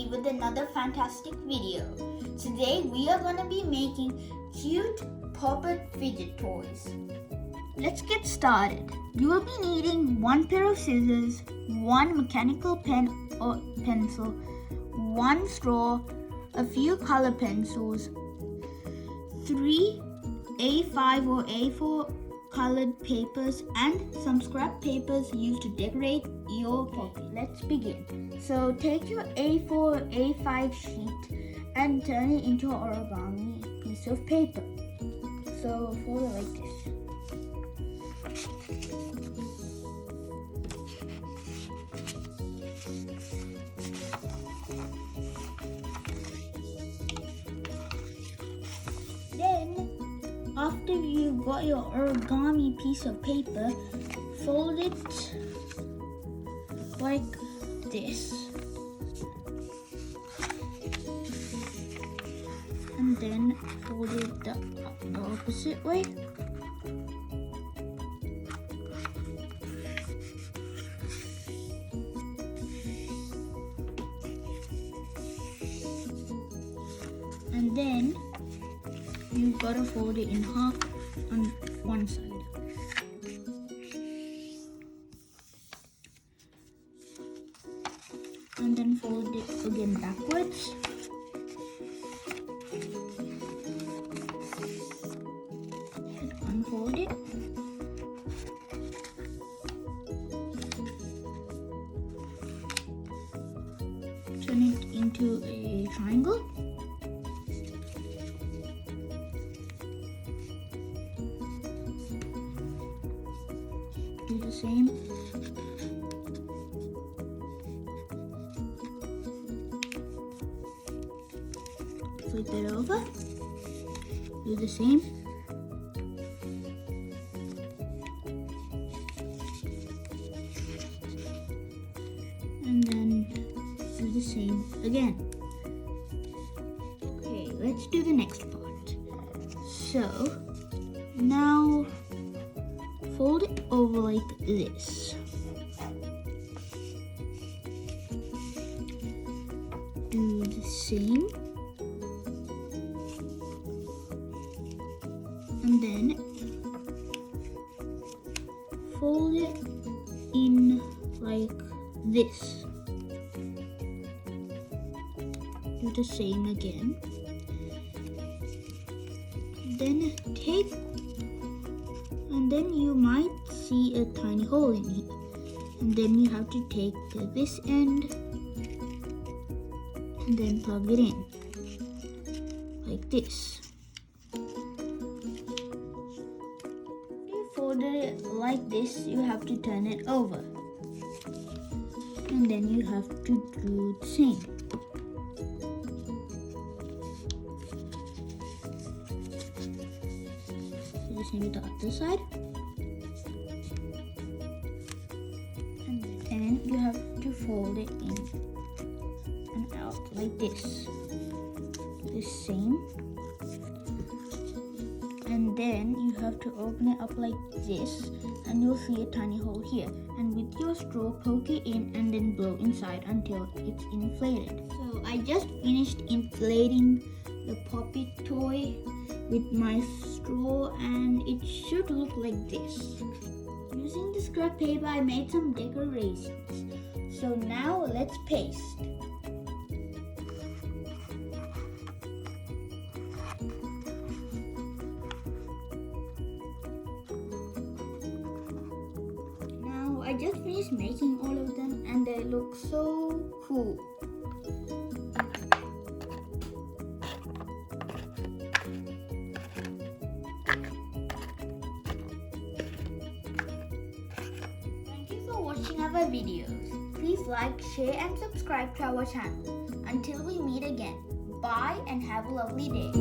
with another fantastic video. Today we are going to be making cute puppet fidget toys. Let's get started. You will be needing one pair of scissors, one mechanical pen or pencil, one straw, a few color pencils, 3 A5 or A4 colored papers, and some scrap papers used to decorate your puppet. Let's begin. So take your A4 or A5 sheet and turn it into an origami piece of paper. So fold it like this. Then, after you've got your origami piece of paper, fold it like this. And then fold it the opposite way. And then you've got to fold it in half on one side. And then fold it again backwards. And unfold it. Turn it into a triangle. Do the same. Flip it over. Do the same. And then do the same again. Okay, let's do the next part. So now fold it over like this. Do the same. And then fold it in like this. Do the same again. Then then you might see a tiny hole in here. And then you have to take this end and then plug it in like this. You folded it like this, you have to turn it over. And then you have to do the same. Do the same with the other side. And then you have to fold it in and out like this. The same. And then you have to open it up like this, and you'll see a tiny hole here. And with your straw, poke it in and then blow inside until it's inflated. So I just finished inflating the puppet toy with my straw, and it should look like this. Using the scrap paper, I made some decorations. So now let's paste. Now I just finished making all of them, and they look so cool. Watching our videos. Please like, share and subscribe to our channel. Until we meet again, bye and have a lovely day.